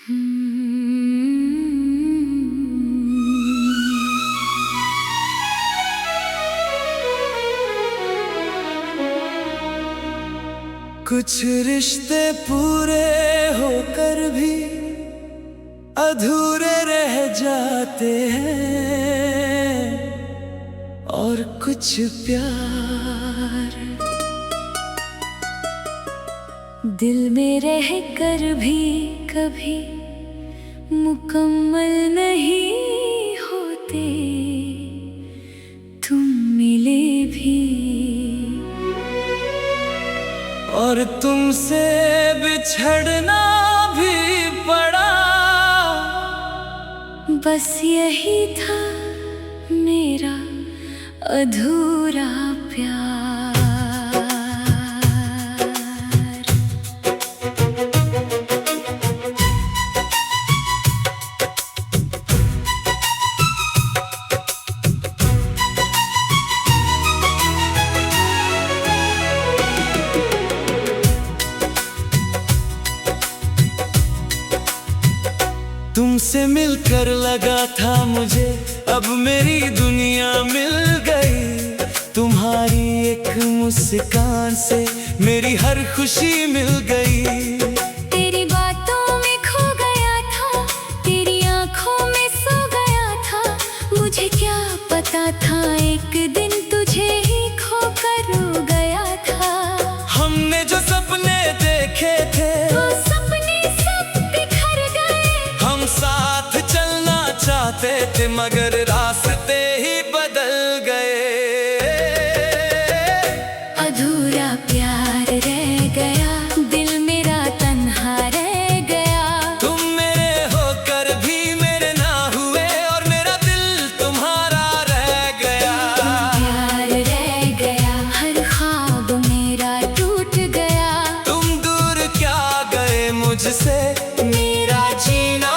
कुछ रिश्ते पूरे होकर भी अधूरे रह जाते हैं, और कुछ प्यार दिल में रह कर भी कभी मुकम्मल नहीं होते। तुम मिले भी और तुमसे बिछड़ना भी पड़ा। बस यही था मेरा अधूरा प्यार। तुमसे मिलकर लगा था मुझे अब मेरी दुनिया मिल गई। तुम्हारी एक मुस्कान से मेरी हर खुशी मिल गई। तेरी बातों में खो गया था, तेरी आंखों में सो गया था। मुझे क्या पता था एक दिन तुझे ही खो कर रो गया था। हमने जो सपने देखे थे वो सपने सब बिखर गए। हम साथ चलना चाहते थे मगर रास्ते ही बदल गए। अधूरा प्यार रह गया, दिल मेरा तन्हा रह गया। तुम मेरे होकर भी मेरे ना हुए और मेरा दिल तुम्हारा रह गया। प्यार रह गया, हर ख्वाब मेरा टूट गया। तुम दूर क्या गए मुझसे, मेरा जीना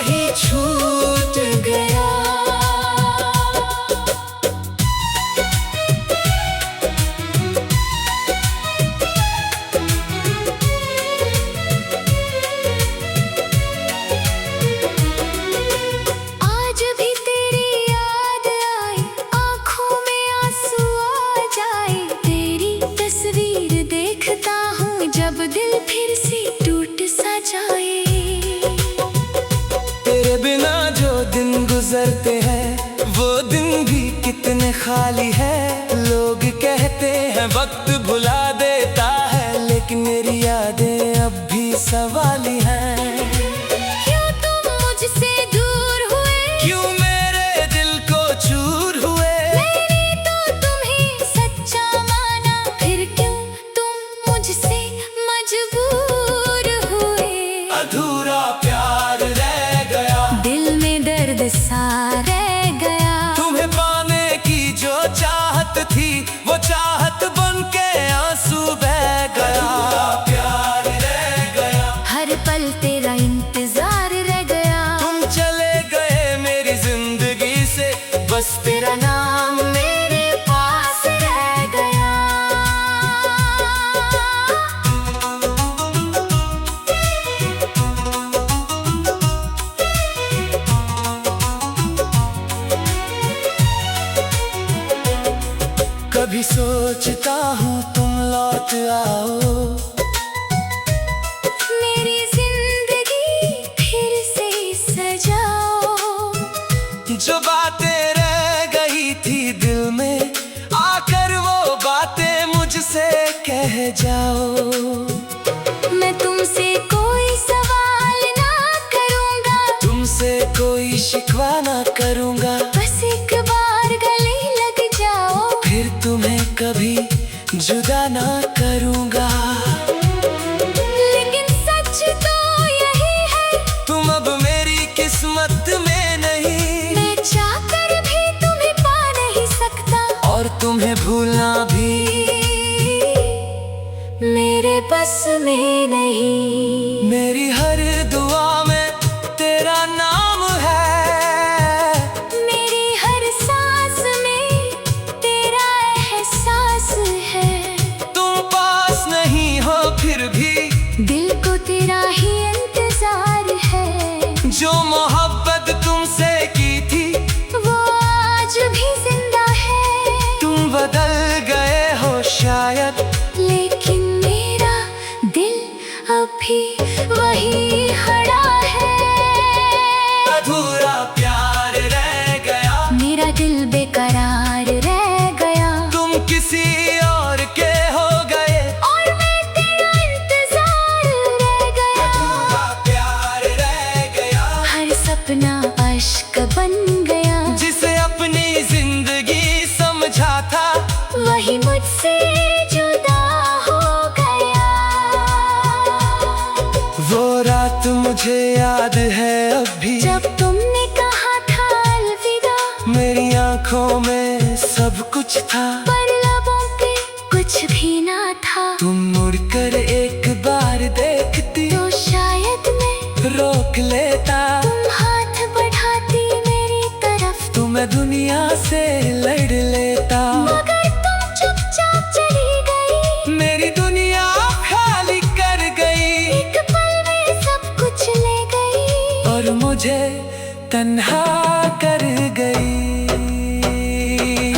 ही छूट गया। आज भी तेरी याद आए, आँखों में आंसू आ जाए। तेरी तस्वीर देखता हूँ जब दिल फिर से टूट सा जाए। तेरे बिना जो दिन गुजरते हैं वो दिन भी कितने खाली है। लोग कहते हैं वक्त भुला देता है, लेकिन मेरी यादें अब भी सवाली हैं। क्यों तुम मुझसे दूर हुए, क्यों मेरे दिल को चूर हुए। मैंने तो तुम्हें सच्चा माना, फिर क्यों तुम मुझसे मजबूर हुए। अधूरा प्यार रह गया, दिल में दर्द सा रह गया। तुम्हें पाने की जो चाहत थी वो चाहत बन के आंसू बह गया। प्यार रह गया, हर पल तेरा इंतजार रह गया। तुम चले गए मेरी जिंदगी से, बस तेरा नाम मेरे पास रह गया। कभी सोचता हूँ तुम लौट आओ, मेरी जिंदगी फिर से सजाओ। जो बातें रह गई थी दिल में आकर वो बातें मुझसे कह जाओ। मैं तुमसे कोई सवाल ना करूँगा, तुमसे कोई शिकवा ना करूँगा। बस एक बार गले लग जाओ, फिर तुम्हें कभी जुदा ना करूँगा। लेकिन सच तो यही है, तुम अब मेरी किस्मत में नहीं। मैं चाहकर भी तुम्हें पा नहीं सकता, और तुम्हें भूलना भी मेरे बस में नहीं। मेरी हर दुआ में तेरा नाम है, मेरी हर सांस में तेरा एहसास है। तुम पास नहीं हो फिर भी दिल को तेरा ही इंतजार है। वही खड़ा है। अधूरा प्यार रह गया, मेरा दिल बेकरार रह गया। तुम किसी और के हो गए और मैं तेरा इंतजार रह गया। अधूरा प्यार रह गया, हर सपना अश्क बन गया। जिसे अपनी जिंदगी समझा था वही मुझसे जुदा हो गया। वो रात मुझे याद है अब भी, जब तुमने कहा था अलविदा। मेरी आंखों में सब कुछ था, पर लबों पे कुछ भी ना था। तुम मुड़कर एक बार देखती तो शायद मैं रोक लेता। तुम हाथ बढ़ाती मेरी तरफ, तुम्हें दुनिया से लड़ लेता। मगर तुम चुपचाप चली गई। मेरी दुनिया खाली कर गई, एक पल में सब कुछ ले गई। और मुझे तन्हा कर गई।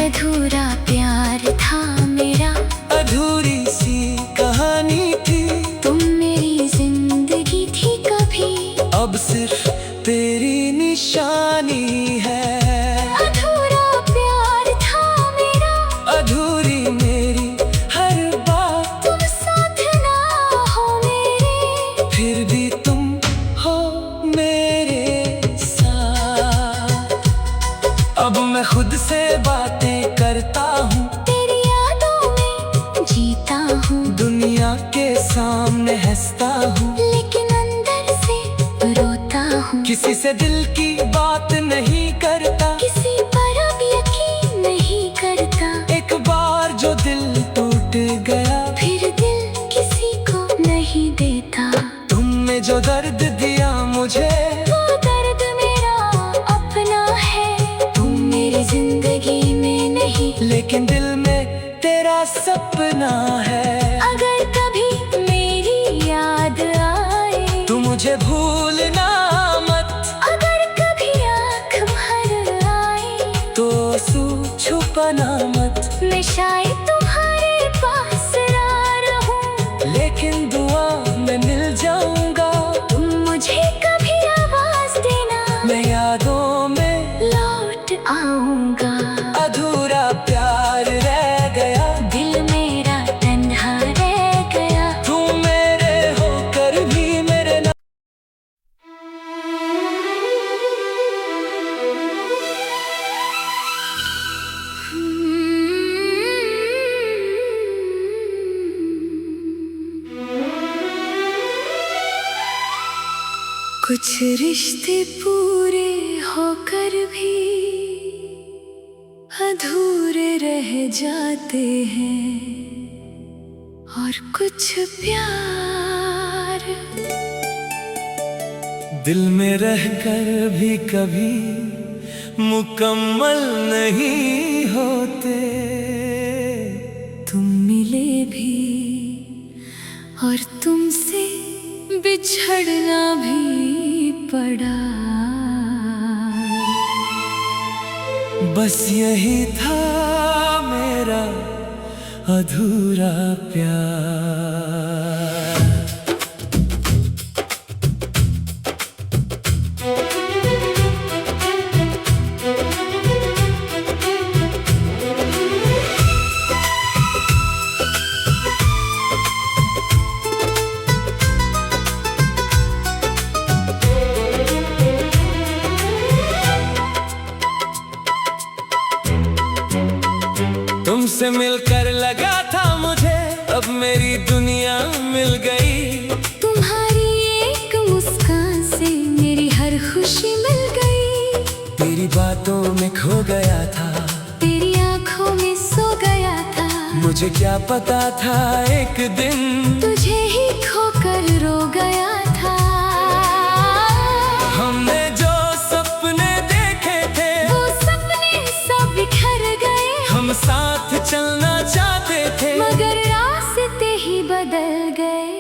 अधूरा प्यार था मेरा, अधूरी सी कहानी थी, तुम मेरी जिंदगी थी कभी। अब सिर्फ तेरी निशानी है। अधूरा प्यार था मेरा, अधूरी मेरी हर बात, तुम साथ ना हो मेरे। फिर भी तुम हो मेरे साथ। अब मैं खुद से बातें करता हूँ, तेरी यादों में जीता हूँ। दुनिया के सामने हंसता हूँ, लेकिन अंदर से रोता हूँ। किसी से दिल की बात नहीं करता, किसी पर अब यकीन नहीं करता। एक बार जो दिल टूट गया, फिर दिल किसी को नहीं देता। तुमने जो दर्द दिया मुझे, वो दर्द मेरा अपना है। तुम मेरी जिंदगी में नहीं, लेकिन दिल में तेरा सपना है। अगर कभी मेरी याद आए तू मुझे भूलना मत, अगर कभी आँख भर आए तो आंसू छुपाना मत। मैं शायद तुम्हारे पास ना रहूं, लेकिन दुआ में मिल जाऊंगा। तुम मुझे कभी आवाज देना, मैं यादों में लौट आऊंगा। अधूरा प्यार रह गया, दिल मेरा तन्हा रह गया। तू मेरे होकर भी मेरे ना। कुछ रिश्ते पूरे होकर भी अधूरे रह जाते हैं, और कुछ प्यार दिल में रहकर भी कभी मुकम्मल नहीं होते। तुम मिले भी और तुमसे बिछड़ना भी पड़ा। बस यही था मेरा अधूरा प्यार। तुमसे मिलकर लगा था मुझे, अब मेरी दुनिया मिल गई। तुम्हारी एक मुस्कान से मेरी हर खुशी मिल गई। तेरी बातों में खो गया था, तेरी आंखों में सो गया था। मुझे क्या पता था एक दिन तुझे ही खोकर रो गया था। हमने जो सपने देखे थे, वो सपने सब बिखर गए। हम साथ चलना चाहते थे, मगर रास्ते ही बदल गए।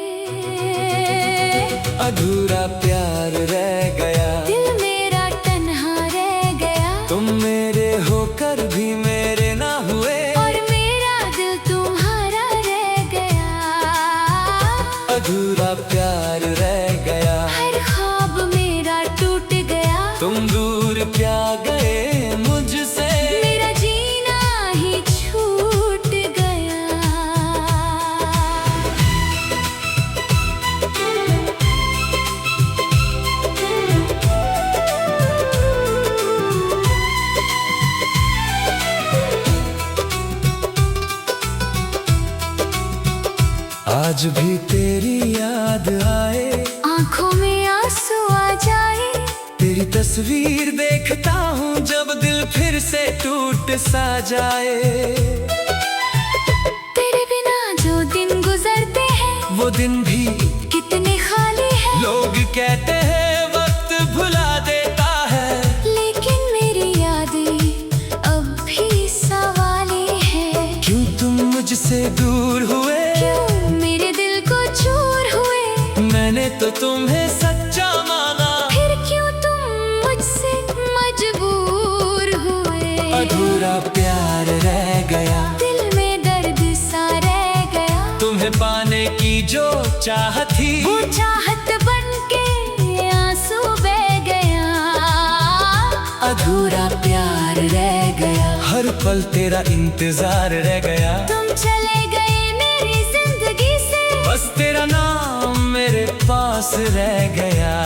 अधूरा प्यार रह गया, दिल मेरा तन्हा रह गया। तुम मेरे होकर भी मेरे ना हुए, और मेरा दिल तुम्हारा रह गया। अधूरा प्यार रह आज भी तेरी याद आए, आंखों में आंसू आ जाए, तेरी तस्वीर देखता हूँ जब दिल फिर से टूट सा जाए। तेरे बिना जो दिन गुजरते हैं वो दिन भी कितने खाली हैं। लोग कहते हैं वक्त भुला देता है, लेकिन मेरी यादें अब भी सवाली है। क्यों तुम मुझसे दूर हुए, क्यों मेरे दिल को चूर हुए। मैंने तो तुम्हें सच्चा माना, फिर क्यों तुम मुझसे मजबूर हुए। अधूरा प्यार रह गया, दिल में दर्द सा रह गया। तुम्हें पाने की जो चाहत थी, वो चाहत बन के आंसू बह गया। अधूरा प्यार रह गया, हर पल तेरा इंतजार रह गया। तुम चले गए मेरी जिंदगी से, बस तेरा नाम मेरे पास रह गया।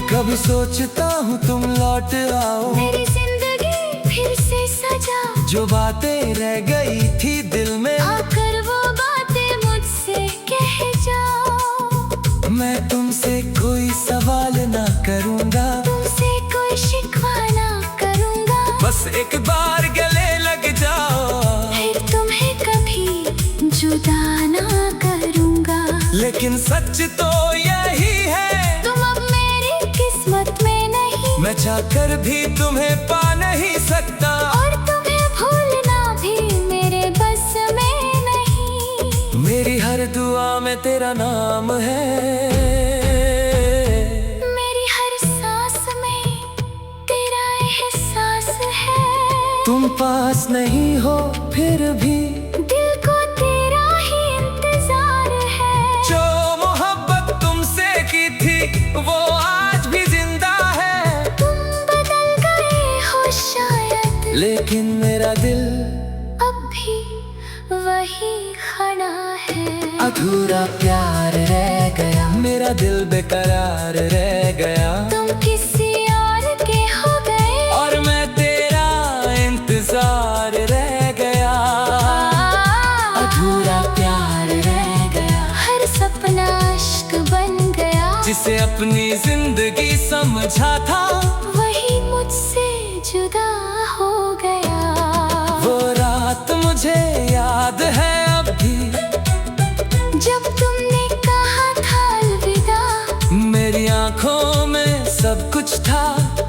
कभी सोचता हूँ तुम लौट आओ, मेरी जिंदगी फिर से सजाओ। जो बातें रह गई थी दिल में, आकर वो बातें मुझसे कह जाओ। मैं तुमसे कोई सवाल ना करूँगा, तुमसे कोई शिकवा ना करूँगा। बस एक बार गले लग जाओ, फिर तुम्हें कभी जुदा ना करूँगा। लेकिन सच तो यही है, तुम अब मेरी किस्मत में नहीं। मैं चाहकर भी तुम्हें पा नहीं सकता, और तुम्हें भूलना भी मेरे बस में नहीं। मेरी हर दुआ में तेरा नाम है, मेरी हर सांस में तेरा एहसास है। तुम पास नहीं हो फिर भी दिल को तेरा ही इंतजार है। जो मोहब्बत तुमसे की थी वो आज भी जिंदा है। तुम बदल गए हो शायद, लेकिन मेरा दिल अब भी वही खड़ा है। अधूरा प्यार रह गया, मेरा दिल बेकरार रह गया। तुम किसी और के हो गए, और मैं तेरा इंतजार रह गया। अधूरा प्यार रह गया, हर सपना इश्क बन गया। जिसे अपनी जिंदगी समझा था वही मुझसे जुदा हो गया। वो रात मुझे याद है अब भी, जब तुमने कहा था अलविदा। मेरी आंखों में सब कुछ था,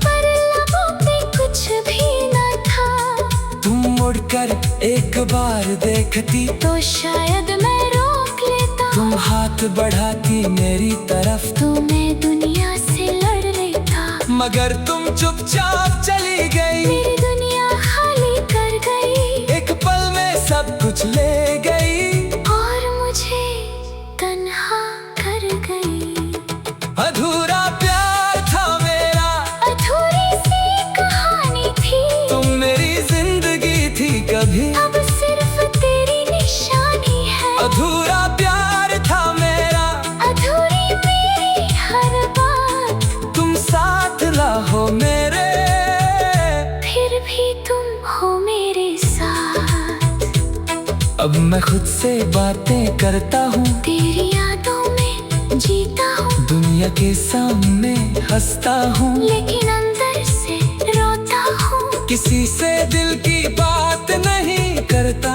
पर लबों पे कुछ भी न था। तुम मुड़कर एक बार देखती तो शायद मैं रोक लेता। तुम हाथ बढ़ाती मेरी तरफ, तो मैं दुनिया से लड़ लेता। मगर तुम चुपचाप चली गई, मेरी दुनिया खाली कर गई। एक पल में सब कुछ ले गई, और मुझे तन्हा कर गई। अधूरा प्यार था मेरा, अधूरी सी कहानी थी। तुम मेरी जिंदगी थी कभी, अब सिर्फ तेरी निशानी है। अधूरा प्यार था मेरा, अधूरी मेरी हर बात। तुम साथ लाहो मेरे, फिर भी तुम हो मेरे साथ। अब मैं खुद से बातें करता हूँ, तेरी यादों में जीता हूँ। दुनिया के सामने हंसता हूँ, लेकिन अंदर से रोता हूँ। किसी से दिल की बात नहीं करता,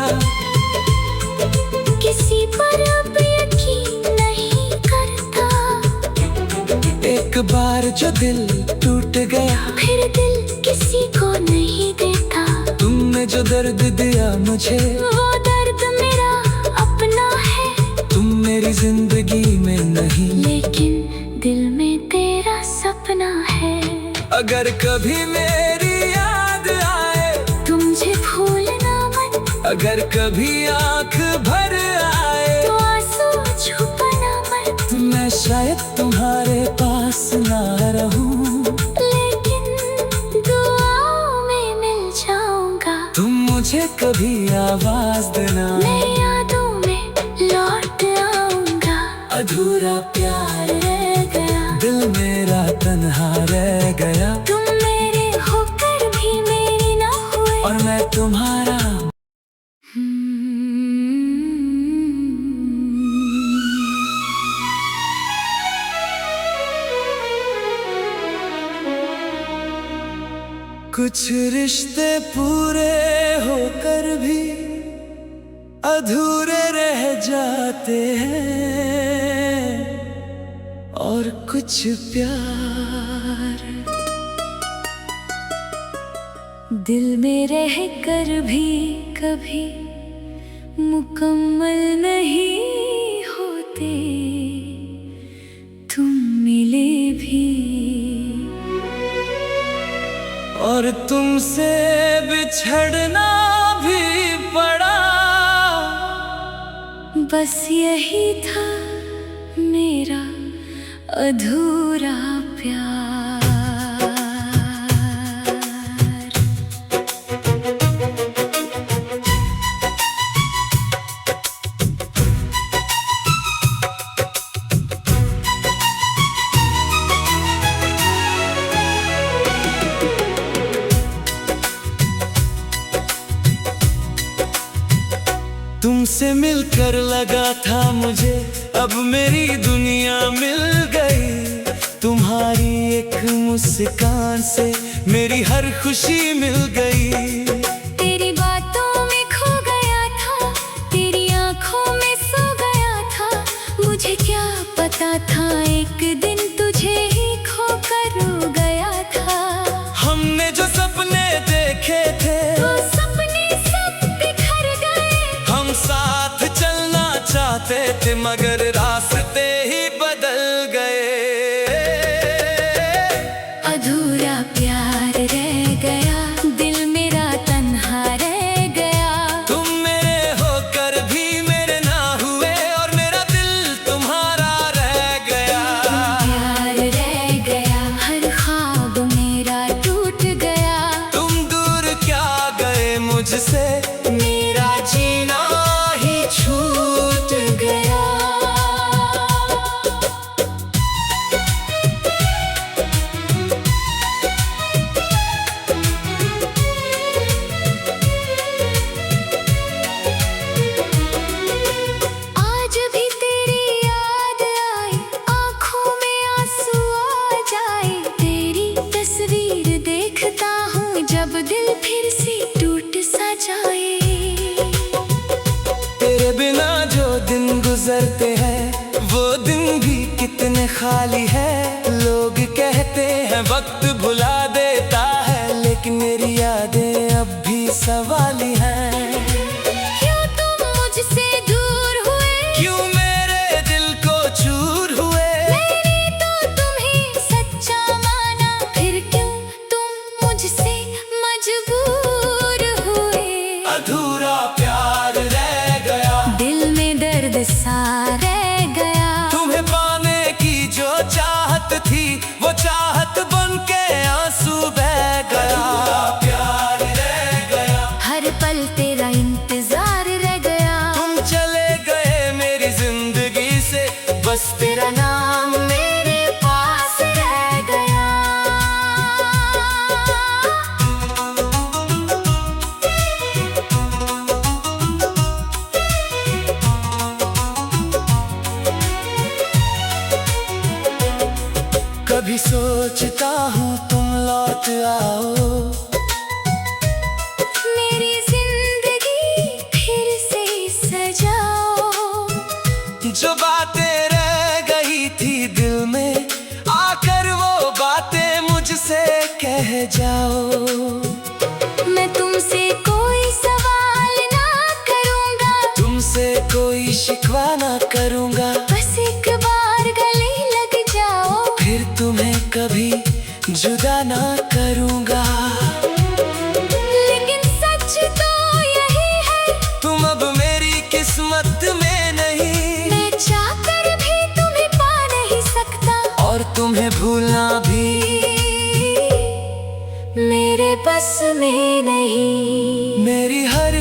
किसी पर अब यकीन नहीं करता। एक बार जो दिल टूट गया, फिर दिल किसी को नहीं देता। तुमने जो दर्द दिया मुझे, वो दर्द मेरा अपना है। तुम मेरी जिंदगी में नहीं, लेकिन दिल में तेरा सपना है। अगर कभी मेरी याद आए, तुम मुझे भूलना मत। अगर कभी आंख भर आए, तो आंसू छुपाना मत। मैं शायद तुम्हारे पास ना रहूं, लेकिन दुआओं में कभी आवाज देना, मैं यादों में लौट आऊंगा। अधूरा प्यार रह गया, दिल मेरा तन्हा रह गया। तुम मेरे होकर भी मेरी ना हुए, और मैं तुम्हारा। कुछ रिश्ते पूरे होकर भी अधूरे रह जाते हैं, और कुछ प्यार दिल में रह कर भी कभी मुकम्मल नहीं होते। तुम मिले भी और तुमसे बिछड़ना भी पड़ा, बस यही था मेरा अधूरा प्यार। तुमसे मिलकर लगा था मुझे अब मेरी दुनिया मिल गई। तुम्हारी एक मुस्कान से मेरी हर खुशी मिल गई। तेरी बातों में खो गया था, तेरी आंखों में सो गया था। मुझे क्या पता था एक दिन तुझे ही खोकर रो गया था। हमने जो सपने देखे थे वो सपने सब बिखर गए। हम साथ चलना चाहते थे मगर रास्ते ही बदल गए। अधूरा प्यार रह गया, दिल मेरा तन्हा रह गया। तुम मेरे होकर भी मेरे ना हुए, और मेरा दिल तुम्हारा रह गया। प्यार रह गया, हर ख्वाब मेरा टूट गया। तुम दूर क्या गए मुझसे, मेरा जीना ही छूट गया। आज भी तेरी याद आए, आँखों में आंसू आ जाए। तेरी तस्वीर देखता हूँ जब दिल फिर से टूट सा जाए। तेरे बिना जो दिन गुजरते हैं वो दिन भी कितने खाली है। लोग कहते हैं वक्त भुला देता है, लेकिन मेरी यादें अब भी सवाली हैं। क्यों तुम मुझसे दूर हुए, क्यों मेरे दिल को चूर हुए। मैंने तो तुम्हें सच्चा माना, फिर क्यों तुम मुझसे मजबूर हुए। अधूरा प्यार रह गया, दिल में दर्द सा रह गया। तुम्हें पाने की जो चाहत थी वो चाहत बन के आंसू बह गया। प्यार रह गया, हर पल तेरा इंतजार रह गया। तुम चले गए मेरी जिंदगी से, बस तेरा नाम मेरे पास रह गया। कभी सोचता हूँ तुम लौट आओ, मेरी जिंदगी फिर से सजाओ। जो बातें रह गई थी दिल में आकर वो बातें मुझसे कह जाओ। मैं तुमसे कोई सवाल ना करूँगा, तुमसे कोई शिकवा ना करूँगा। बस एक बार गले लग जाओ, फिर तुम्हें कभी जुदा ना करूँगा। लेकिन सच तो यही है, तुम अब मेरी किस्मत में नहीं। मैं चाहकर भी तुम्हें पा नहीं सकता, और तुम्हें भूलना भी मेरे बस में नहीं। मेरी हर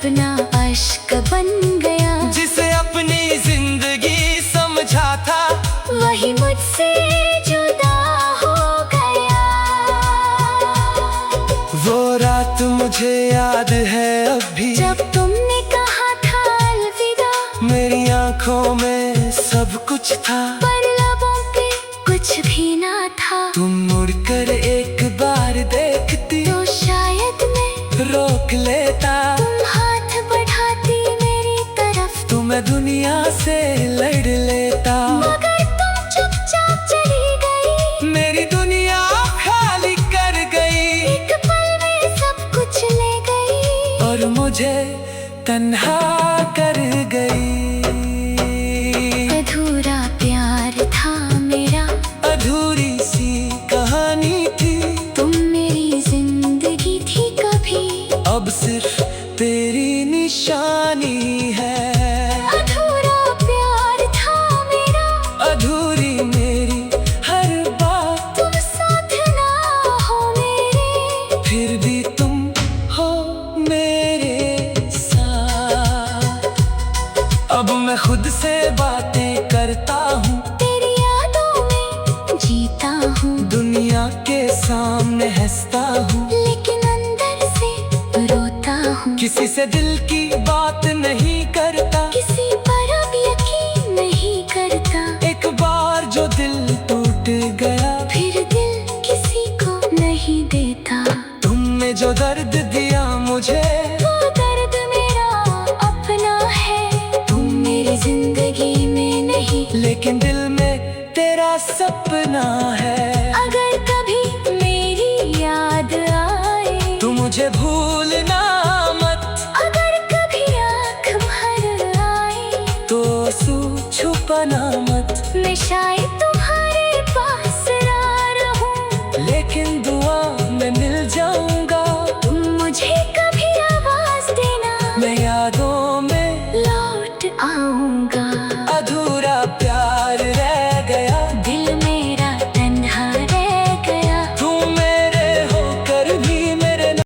अपना अश्क बन गया। जिसे अपनी जिंदगी समझा था वही मुझसे जुदा हो गया। वो रात मुझे याद है अब भी, जब तुमने कहा था अलविदा। मेरी आंखों में सब कुछ था पर लबों पे कुछ भी ना था। तुम मुड़कर एक बार देखती तो शायद मैं रोक लेता। तुम हाथ बढ़ाती मेरी तरफ, तो मैं दुनिया से लड़ लेता। मगर तुम चुपचाप चली गई। मेरी दुनिया खाली कर गई, एक पल में सब कुछ ले गई और मुझे तन्हा कर गई। अधूरा प्यार था मेरा, अधूरी सी कहानी थी। तुम मेरी जिंदगी थी कभी, अब सिर्फ तेरी निशानी है। अधूरा प्यार था मेरा, अधूरी मेरी हर बात, तुम साथ ना हो मेरे, फिर भी तुम हो मेरे साथ। अब मैं खुद से बातें करता हूँ, तेरी यादों में जीता हूँ। दुनिया के सामने हंसता हूँ, लेकिन अंदर से रोता हूँ। किसी से दिल की बात नहीं करता, किसी पर अब यकीन नहीं करता। एक बार जो दिल टूट गया, फिर दिल किसी को नहीं देता। तुमने जो दर्द दिया मुझे, वो दर्द मेरा अपना है। तुम मेरी जिंदगी में नहीं, लेकिन दिल में तेरा सपना है। अगर कभी मेरी याद आए तू मुझे भूलना मत, अगर कभी आँख भर आए तो आंसू छुपाना मत। मैं शायद